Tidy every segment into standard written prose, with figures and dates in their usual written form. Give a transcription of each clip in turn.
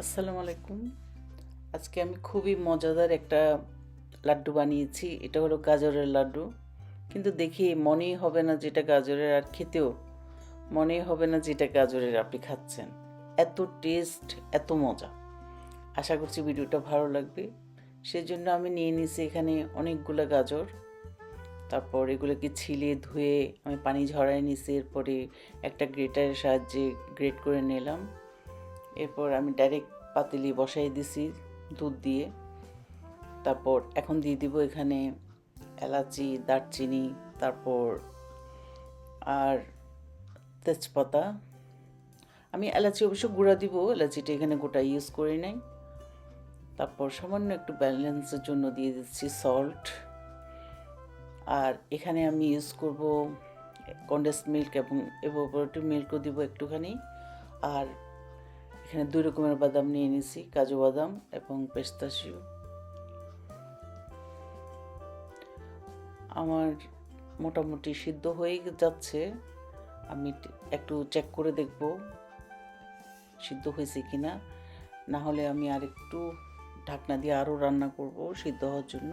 আসসালামু আলাইকুম। আজকে আমি খুবই মজাদার একটা লাড্ডু বানিয়েছি। এটা হলো গাজরের লাড্ডু। কিন্তু দেখে মনেই হবে না যে এটা গাজরের, আর খেতেও মনেই হবে না যে এটা গাজরের আপনি খাচ্ছেন। এত টেস্ট, এত মজা। আশা করছি ভিডিওটা ভালো লাগবে। সেজন্য আমি নিয়ে নিয়েছি এখানে অনেকগুলো গাজর। তারপর এগুলোকে ছিলে ধুয়ে আমি পানি ঝরায় নিয়েছি। এরপরে একটা গ্রেটারের সাহায্যে গ্রেট করে নিলাম। এরপর আমি ডাইরেক্ট পাতিলি বসাই দিছি দুধ দিয়ে। তারপর এখন দিয়ে দিব এখানে এলাচি, দারচিনি, তারপর আর তেজপাতা। আমি এলাচি অবশ্য গুঁড়া দিব, এলাচিটা এখানে গোটা ইউজ করি নাই। তারপর সামান্য একটু ব্যালেন্সের জন্য দিয়ে দিচ্ছি সল্ট। আর এখানে আমি ইউজ করব কনডেন্স মিল্ক এবং এভাপোরেটেড মিল্কও দিব একটুখানি। আর এখানে 2 রকমের বাদাম নিয়ে নিয়েছি, কাজু বাদাম এবং পেস্তাশিও। আমার মোটামুটি সিদ্ধ হয়ে যাচ্ছে। আমি একটু চেক করে দেখব সিদ্ধ হয়েছে কিনা। না হলে আমি আরেকটু ঢাকনা দিয়ে আরও রান্না করব সিদ্ধ হওয়ার জন্য।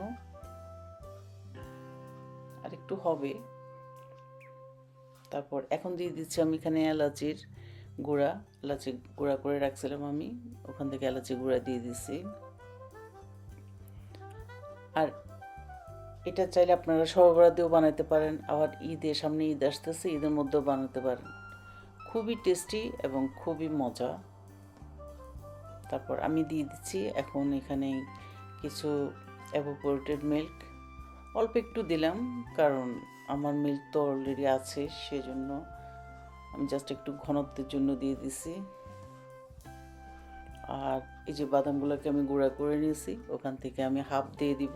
আরেকটু হবে। তারপর এখন দিয়ে দিচ্ছি আমি এখানে এলাচির গুঁড়া। এলাচি গুঁড়া করে রাখছিলাম আমি, ওখান থেকে এলাচি গুঁড়া দিয়ে দিচ্ছি। আর এটা চাইলে আপনারা সব রাতেও বানাতে পারেন, আবার সামনে ঈদ আসতেছে, ঈদের মধ্যেও বানাতে পারেন। খুবই টেস্টি এবং খুবই মজা। তারপর আমি দিয়ে দিচ্ছি এখন এখানে কিছু এভাপোরেটেড মিল্ক। অল্প একটু দিলাম, কারণ আমার মিল্ক তো অলরেডি আছে, সেজন্য আমি জাস্ট একটু ঘনত্বের জন্য দিয়ে দিছি। আর এই যে বাদামগুলোকে আমি গুঁড়া করে নিয়েছি, ওখান থেকে আমি হাফ দিয়ে দিব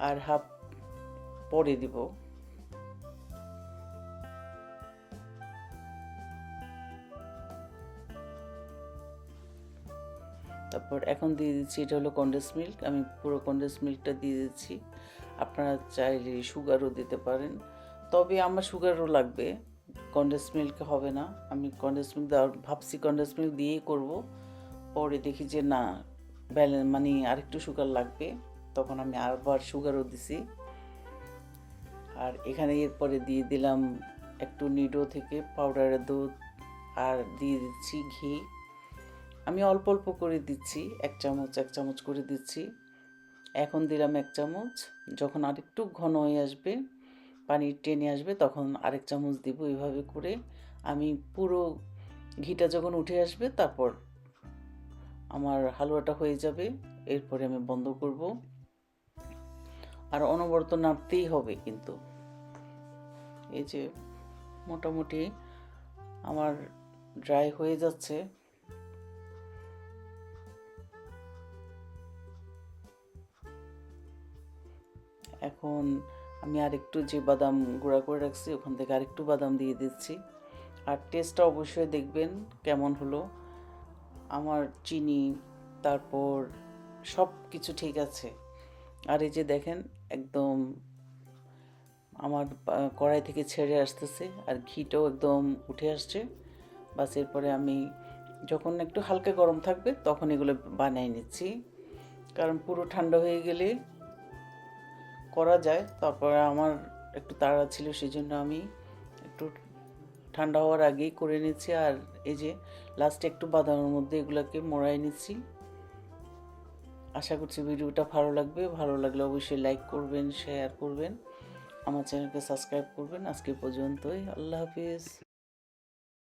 আর হাফ পরে দিব। তারপর এখন দিয়ে দিচ্ছি, এটা হলো কনডেন্স মিল্ক, আমি পুরো কনডেন্স মিল্কটা দিয়ে দিচ্ছি। আপনারা চাইলে সুগারও দিতে পারেন, তবে আমার সুগারও লাগবে, কনডেন্স মিল্ক হবে না। আমি কনডেন্স মিল্ক ভাবছি কনডেন্স মিল্ক দিয়েই করব। পরে দেখি যে না, মানে আরেকটু সুগার লাগবে, তখন আমি আরবার সুগারও দিছি। আর এখানে এরপরে দিয়ে দিলাম একটু নিডো থেকে পাউডারের দুধ, আর দিয়ে দিচ্ছি ঘি। আমি অল্প অল্প করে দিচ্ছি, এক চামচ করে দিচ্ছি। এখন দিলাম 1 চামচ। যখন আরেকটু ঘন হয়ে আসবে, পানি টেনে আসবে, তখন আরেক চামচ দিব। এইভাবে করে আমি পুরো ঘিটা যখন উঠে আসবে, তারপর আমার হালুয়াটা হয়ে যাবে। এরপরে আমি বন্ধ করব। আর অনবরত নাড়তেই হবে কিন্তু। এই যে মোটামুটি আমার ড্রাই হয়ে যাচ্ছে। এখন আমি আরেকটু যে বাদাম গুঁড়া করে রাখছি, ওখান থেকে আরেকটু বাদাম দিয়ে দিচ্ছি। আর টেস্টটা অবশ্যই দেখবেন কেমন হলো। আমার চিনি, তারপর সব কিছু ঠিক আছে। আর এই যে দেখেন, একদম আমার কড়াই থেকে ছেড়ে আসতেছে, আর ঘিটাও একদম উঠে আসছে। বাস এরপরে আমি যখন একটু হালকা গরম থাকবে, তখন এগুলো বানিয়ে নিচ্ছি, কারণ পুরো ঠান্ডা হয়ে গেলে করা যায়। তারপরে আমার একটু তাড়া ছিল, সেজন্য আমি একটু ঠান্ডা হওয়ার আগেই করে নিচ্ছি। আর এই যে লাস্টে একটু বাদামের মধ্যে এগুলোকে মোড়াই নিচ্ছি। আশা করছি ভিডিওটা ভালো লাগবে। ভালো লাগলে অবশ্যই লাইক করবেন, শেয়ার করবেন, আমার চ্যানেলকে সাবস্ক্রাইব করবেন। আজকে পর্যন্তই। আল্লাহ হাফিজ।